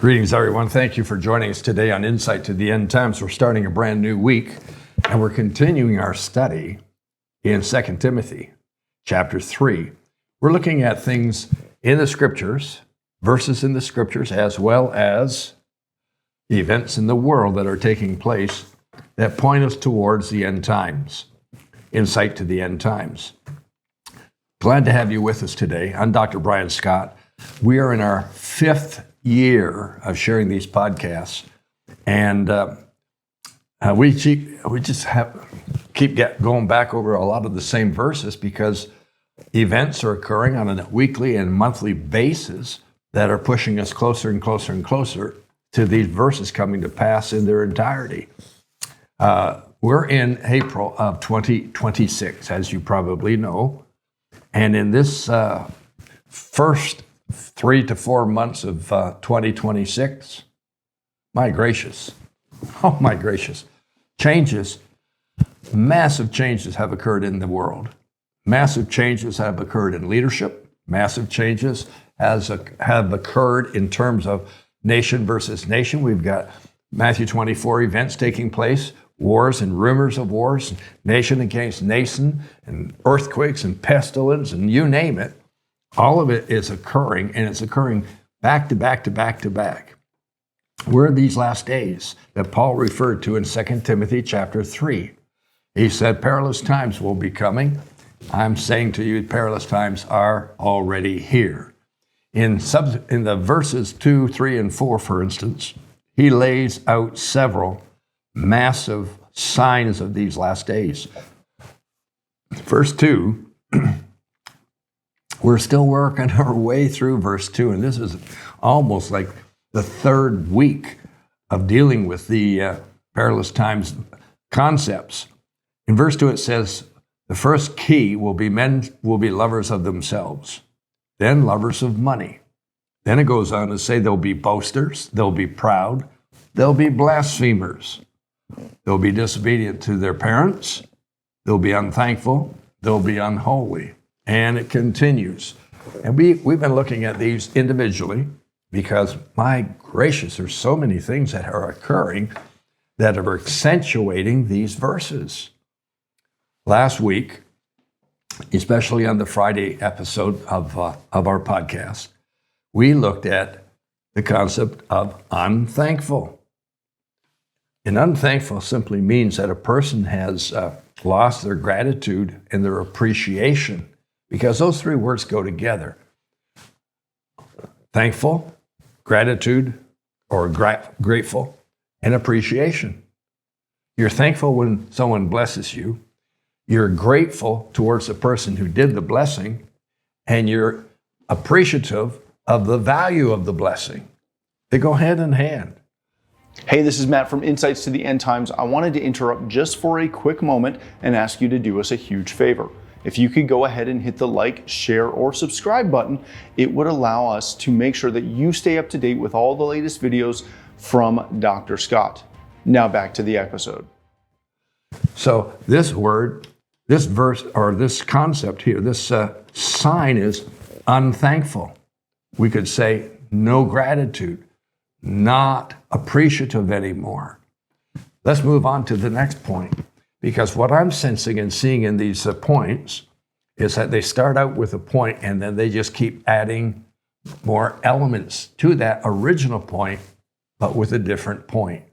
Greetings, everyone. Thank you for joining us today on Insight to the End Times. We're starting a brand new week, and we're continuing our study in 2 Timothy chapter 3. We're looking at things in the Scriptures, verses in the Scriptures, as well as events in the world that are taking place that point us towards the end times. Insight to the End Times. Glad to have you with us today. I'm Dr. Brian Scott. We are in our 5th year of sharing these podcasts, and we just keep going back over a lot of the same verses because events are occurring on a weekly and monthly basis that are pushing us closer and closer and closer to these verses coming to pass in their entirety. We're in April of 2026, as you probably know, and in this first 3 to 4 months of 2026. My gracious. Oh, my gracious. Changes, massive changes have occurred in the world. Massive changes have occurred in leadership. Massive changes have occurred in terms of nation versus nation. We've got Matthew 24 events taking place, wars and rumors of wars, nation against nation, and earthquakes and pestilence, and you name it. All of it is occurring, and it's occurring back to back to back to back. We're in these last days that Paul referred to in 2 Timothy chapter 3. He said, perilous times will be coming. I'm saying to you, perilous times are already here. In the verses 2, 3, and 4, for instance, he lays out several massive signs of these last days. Verse 2, we're still working our way through verse 2, and this is almost like the third week of dealing with the perilous times concepts. In verse 2, it says, the first key will be men will be lovers of themselves, then lovers of money. Then it goes on to say they'll be boasters, they'll be proud, they'll be blasphemers, they'll be disobedient to their parents, they'll be unthankful, they'll be unholy. And it continues. And we've been looking at these individually because, my gracious, there's so many things that are occurring that are accentuating these verses. Last week, especially on the Friday episode of our podcast, we looked at the concept of unthankful. And unthankful simply means that a person has lost their gratitude and their appreciation, because those three words go together. Thankful, gratitude, or grateful, and appreciation. You're thankful when someone blesses you. You're grateful towards the person who did the blessing, and you're appreciative of the value of the blessing. They go hand in hand. Hey, this is Matt from Insights to the End Times. I wanted to interrupt just for a quick moment and ask you to do us a huge favor. If you could go ahead and hit the like, share, or subscribe button, it would allow us to make sure that you stay up to date with all the latest videos from Dr. Scott. Now back to the episode. So this word, this verse, or this concept here, this sign is unthankful. We could say no gratitude, not appreciative anymore. Let's move on to the next point. Because what I'm sensing and seeing in these points is that they start out with a point and then they just keep adding more elements to that original point, but with a different point.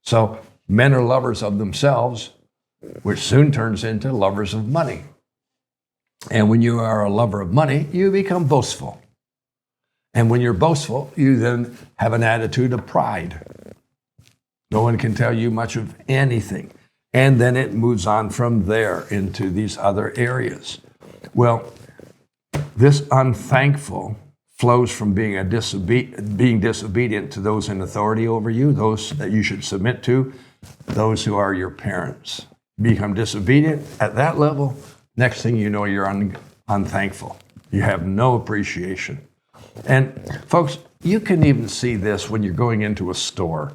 So men are lovers of themselves, which soon turns into lovers of money. And when you are a lover of money, you become boastful. And when you're boastful, you then have an attitude of pride. No one can tell you much of anything. And then it moves on from there into these other areas. Well, this unthankful flows from being disobedient to those in authority over you, those that you should submit to, those who are your parents. Become disobedient at that level, next thing you know, you're unthankful. You have no appreciation. And folks, you can even see this when you're going into a store.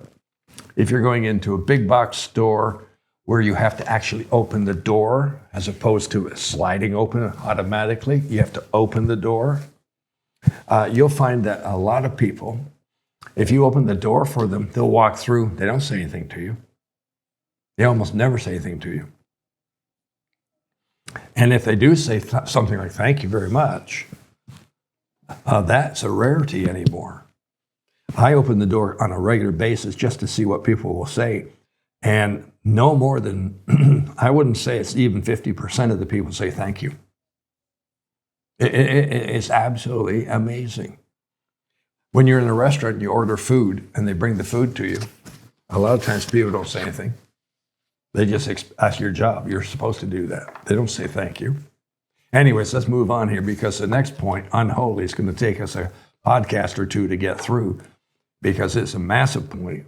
If you're going into a big box store, where you have to actually open the door as opposed to sliding open automatically. You have to open the door. You'll find that a lot of people If you open the door for them, they'll walk through. They don't say anything to you. They almost never say anything to you. And if they do say something like, thank you very much, that's a rarity anymore. I open the door on a regular basis just to see what people will say. And no more than, I wouldn't say it's even 50% of the people say thank you. It's absolutely amazing. When you're in a restaurant and you order food and they bring the food to you, a lot of times people don't say anything. They just ask your job. You're supposed to do that. They don't say thank you. Anyways, let's move on here because the next point, Unholy, is going to take us a podcast or two to get through because it's a massive point,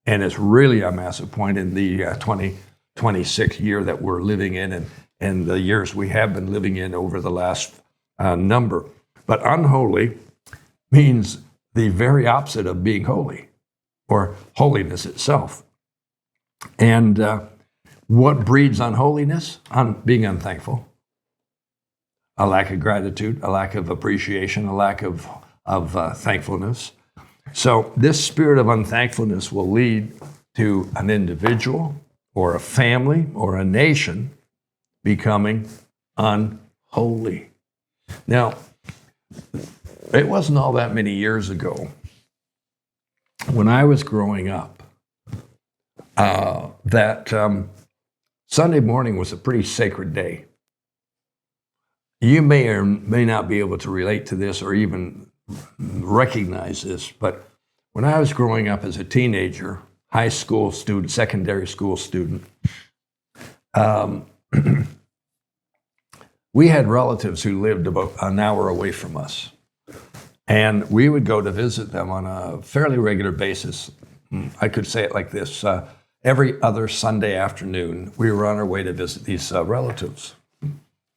and it's really a massive point in the 2026 year that we're living in and the years we have been living in over the last number. But unholy means the very opposite of being holy or holiness itself. And what breeds unholiness? Being unthankful, a lack of gratitude, a lack of appreciation, a lack of thankfulness. So this spirit of unthankfulness will lead to an individual or a family or a nation becoming unholy. Now, it wasn't all that many years ago when I was growing up that Sunday morning was a pretty sacred day. You may or may not be able to relate to this or even recognize this, but when I was growing up as a teenager, high school student, secondary school student, we had relatives who lived about an hour away from us. And we would go to visit them on a fairly regular basis. I could say it like this. Every other Sunday afternoon, we were on our way to visit these relatives.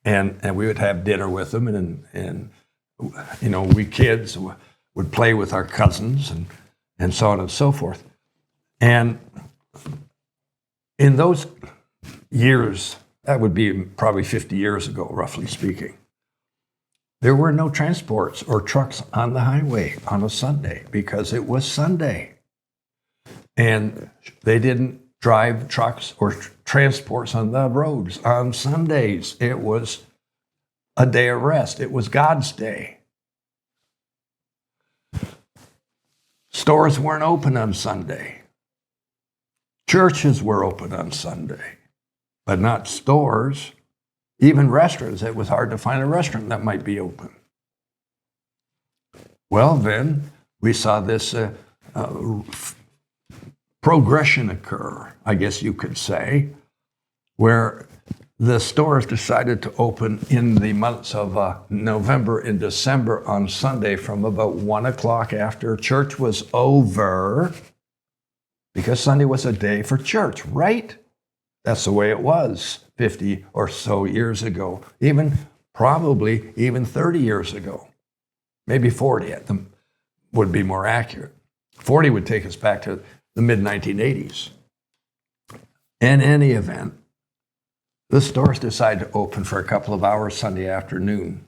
And we would have dinner with them. And you know, we kids would play with our cousins and so on and so forth. And in those years, that would be probably 50 years ago, roughly speaking, there were no transports or trucks on the highway on a Sunday because it was Sunday. And they didn't drive trucks or transports on the roads on Sundays. It was a day of rest. It was God's day. Stores weren't open on Sunday. Churches were open on Sunday, but not stores. Even restaurants, it was hard to find a restaurant that might be open. Well, then we saw this progression occur, I guess you could say, where the stores decided to open in the months of November and December on Sunday from about 1 o'clock after church was over, because Sunday was a day for church, right? That's the way it was 50 or so years ago, probably even 30 years ago. Maybe 40 at them would be more accurate. 40 would take us back to the mid-1980s. In any event, the stores decided to open for a couple of hours Sunday afternoon,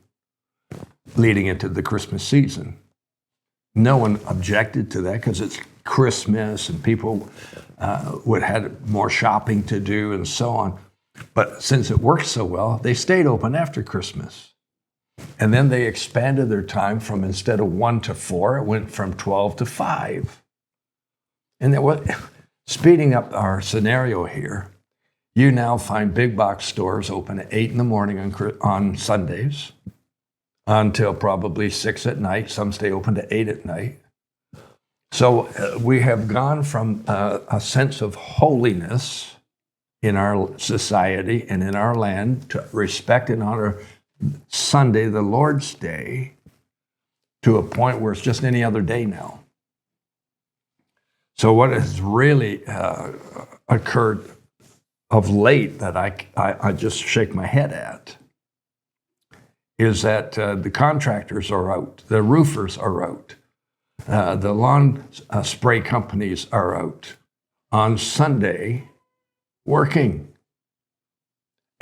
leading into the Christmas season. No one objected to that because it's Christmas and people would have more shopping to do and so on. But since it worked so well, they stayed open after Christmas. And then they expanded their time from, instead of 1 to 4, it went from 12 to 5. And that was speeding up our scenario here. You now find big box stores open at 8 in the morning on Sundays until probably 6 at night. Some stay open to 8 at night. So we have gone from a sense of holiness in our society and in our land to respect and honor Sunday, the Lord's Day, to a point where it's just any other day now. So what has really occurred of late that I just shake my head at is that the contractors are out, the roofers are out, the lawn spray companies are out on Sunday working.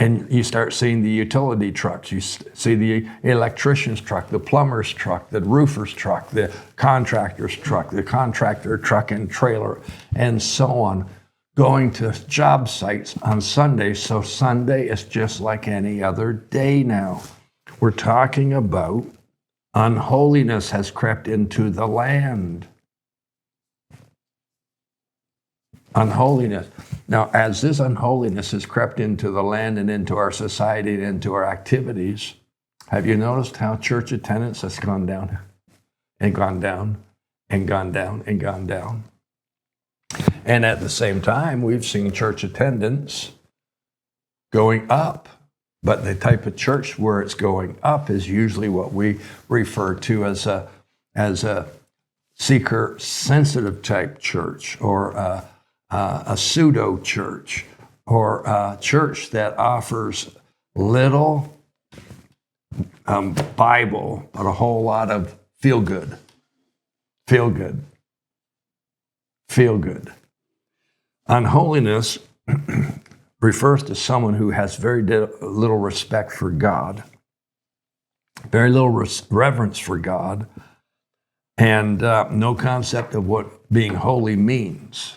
And you start seeing the utility trucks. You see the electrician's truck, the plumber's truck, the roofer's truck, the contractor's truck, the contractor truck and trailer, and so on, going to job sites on Sunday. So Sunday is just like any other day now. We're talking about unholiness has crept into the land. Unholiness. Now, as this unholiness has crept into the land and into our society and into our activities, have you noticed how church attendance has gone down and gone down and gone down and gone down? And at the same time, we've seen church attendance going up. But the type of church where it's going up is usually what we refer to as a seeker-sensitive type church, or a pseudo church, or a church that offers little Bible, but a whole lot of feel good. Unholiness refers to someone who has very little respect for God, very little reverence for God, and no concept of what being holy means.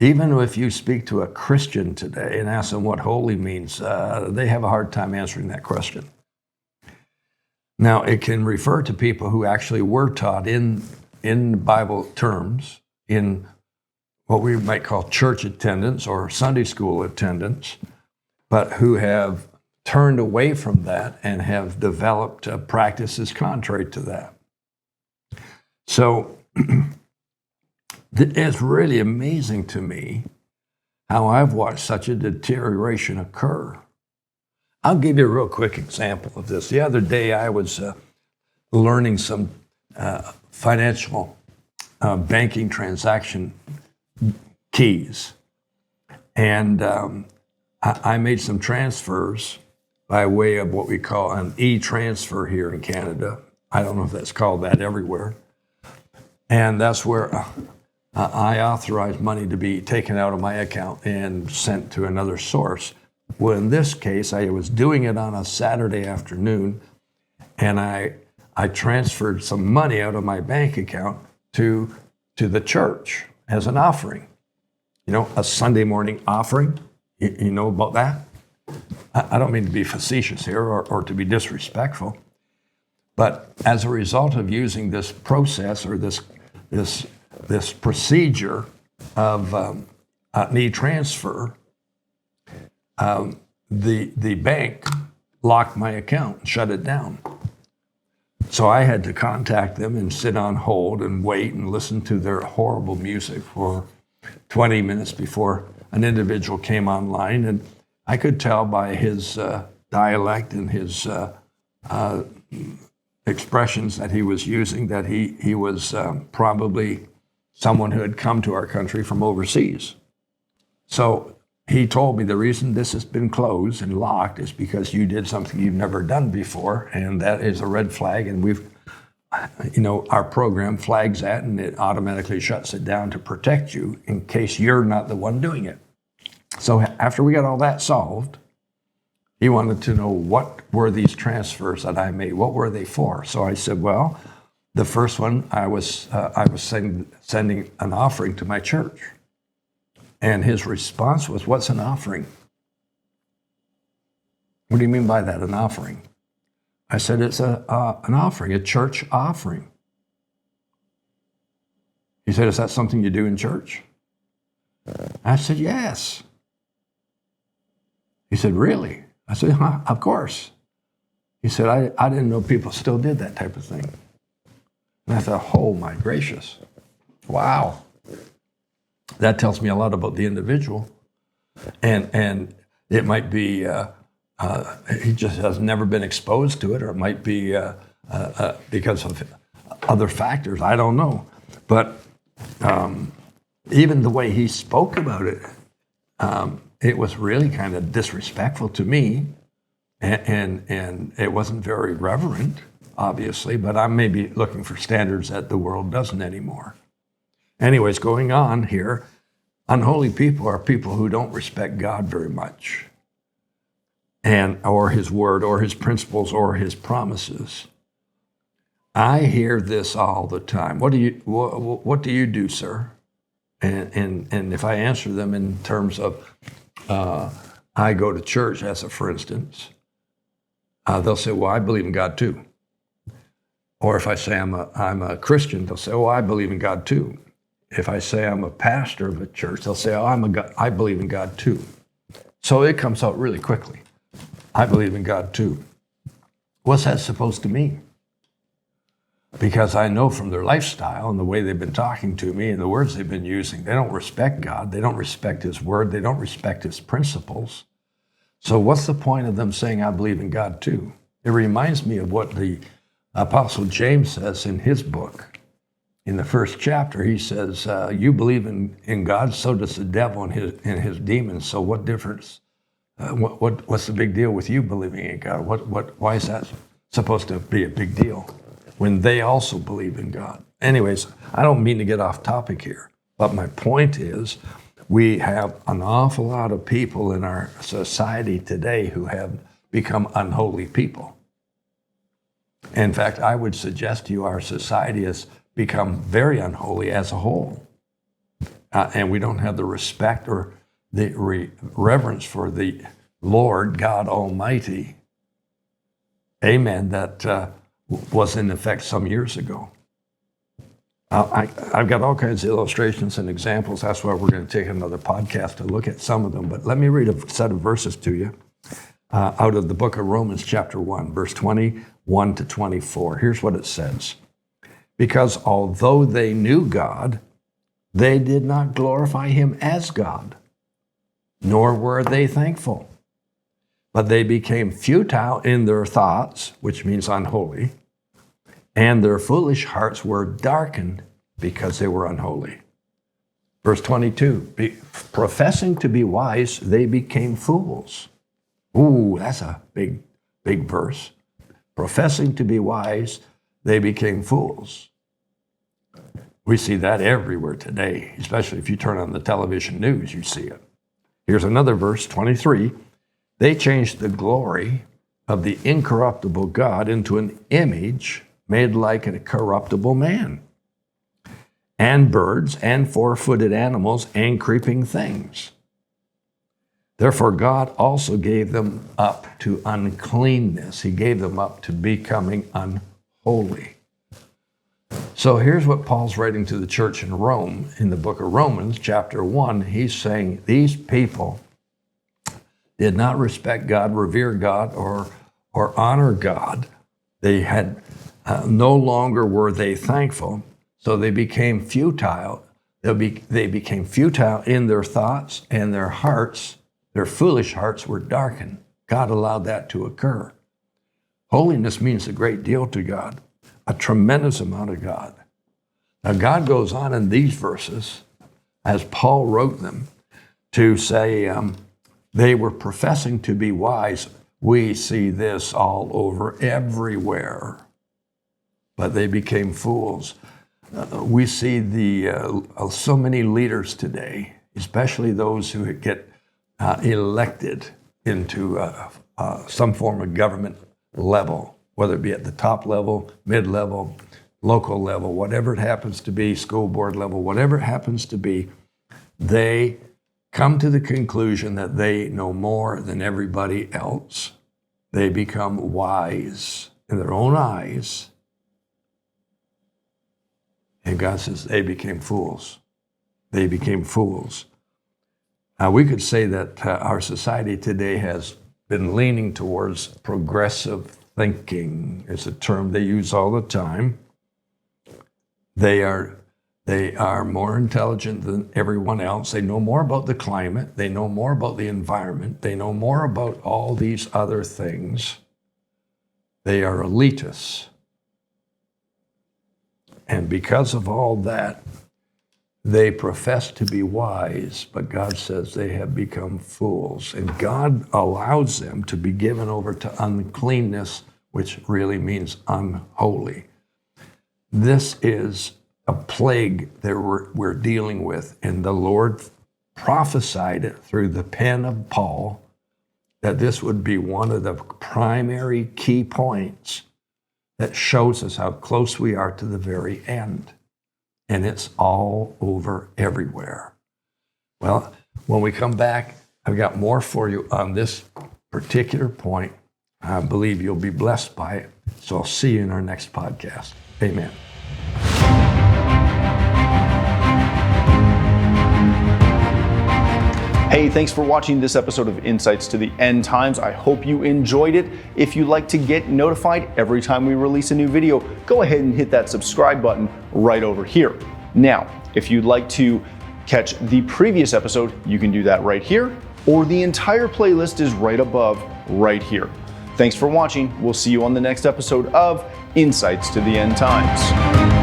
Even if you speak to a Christian today and ask them what holy means, they have a hard time answering that question. Now, it can refer to people who actually were taught in Bible terms, in what we might call church attendance or Sunday school attendance, but who have turned away from that and have developed practices contrary to that. So it's really amazing to me how I've watched such a deterioration occur. I'll give you a real quick example of this. The other day I was learning some financial banking transaction keys. And I made some transfers by way of what we call an e-transfer here in Canada. I don't know if that's called that everywhere. And that's where I authorized money to be taken out of my account and sent to another source. Well, in this case, I was doing it on a Saturday afternoon, and I transferred some money out of my bank account to the church as an offering. You know, a Sunday morning offering. You know about that? I don't mean to be facetious here or to be disrespectful, but as a result of using this process or this procedure of an e-transfer, the bank locked my account and shut it down. So I had to contact them and sit on hold and wait and listen to their horrible music for 20 minutes before an individual came online. And I could tell by his dialect and his expressions that he was using that he was probably someone who had come to our country from overseas. So he told me the reason this has been closed and locked is because you did something you've never done before, and that is a red flag, and our program flags that, and it automatically shuts it down to protect you in case you're not the one doing it. So after we got all that solved, he wanted to know what were these transfers that I made, what were they for? So I said, well, the first one I was sending an offering to my church. And his response was, what's an offering? What do you mean by that, an offering? I said, it's an offering, a church offering. He said, is that something you do in church? I said, yes. He said, really? I said, of course. He said, I didn't know people still did that type of thing. And I thought, oh my gracious, wow. That tells me a lot about the individual. And it might be, he just has never been exposed to it, or it might be because of other factors, I don't know. But even the way he spoke about it, it was really kind of disrespectful to me, and it wasn't very reverent, obviously, but I may be looking for standards that the world doesn't anymore. Anyways, going on here, unholy people are people who don't respect God very much. or his word or his principles or his promises. I hear this all the time. What do you do, sir? And if I answer them in terms of I go to church, as a for instance, they'll say, well, I believe in God too. Or if I say I'm a Christian, they'll say, oh, I believe in God too. If I say I'm a pastor of a church, they'll say, oh, I believe in God too. So it comes out really quickly. I believe in God too. What's that supposed to mean? Because I know from their lifestyle and the way they've been talking to me and the words they've been using, they don't respect God. They don't respect his word. They don't respect his principles. So what's the point of them saying, I believe in God too? It reminds me of what the Apostle James says in his book. In the first chapter, he says, you believe in God, so does the devil and his demons. So what difference, what's the big deal with you believing in God? Why is that supposed to be a big deal when they also believe in God? Anyways, I don't mean to get off topic here, but my point is we have an awful lot of people in our society today who have become unholy people. In fact, I would suggest to you our society has become very unholy as a whole. And we don't have the respect or the reverence for the Lord God Almighty. Amen. That was in effect some years ago. I've got all kinds of illustrations and examples. That's why we're going to take another podcast to look at some of them. But let me read a set of verses to you out of the book of Romans chapter 1, verse 21 to 24. Here's what it says. Because although they knew God, they did not glorify him as God, nor were they thankful. But they became futile in their thoughts, which means unholy, and their foolish hearts were darkened because they were unholy. Verse 22, professing to be wise, they became fools. Ooh, that's a big verse. Professing to be wise, they became fools. We see that everywhere today, especially if you turn on the television news, you see it. Here's another verse, 23. They changed the glory of the incorruptible God into an image made like a corruptible man, and birds, and four-footed animals, and creeping things. Therefore, God also gave them up to uncleanness. He gave them up to becoming unholy. So here's what Paul's writing to the church in Rome in the book of Romans, chapter 1. He's saying these people did not respect God, revere God, or honor God. They had no longer were they thankful, so they became futile. They became futile in their thoughts, and their hearts, their foolish hearts, were darkened. God allowed that to occur. Holiness means a great deal to God, a tremendous amount of God. Now, God goes on in these verses, as Paul wrote them, to say they were professing to be wise. We see this all over everywhere, but they became fools. We see so many leaders today, especially those who get elected into some form of government level, whether it be at the top level, mid-level, local level, whatever it happens to be, school board level, whatever it happens to be, they come to the conclusion that they know more than everybody else. They become wise in their own eyes. And God says they became fools. They became fools. Now, we could say that our society today has been leaning towards progressive thinking. It's a term they use all the time. They are more intelligent than everyone else. They know more about the climate. They know more about the environment. They know more about all these other things. They are elitists. And because of all that, they profess to be wise, but God says they have become fools. And God allows them to be given over to uncleanness, which really means unholy. This is a plague that we're dealing with, and the Lord prophesied it through the pen of Paul that this would be one of the primary key points that shows us how close we are to the very end. And it's all over everywhere. Well, when we come back, I've got more for you on this particular point. I believe you'll be blessed by it. So I'll see you in our next podcast. Amen. Hey, thanks for watching this episode of Insights to the End Times. I hope you enjoyed it. If you'd like to get notified every time we release a new video, go ahead and hit that subscribe button right over here. Now, if you'd like to catch the previous episode, you can do that right here, or the entire playlist is right above, right here. Thanks for watching. We'll see you on the next episode of Insights to the End Times.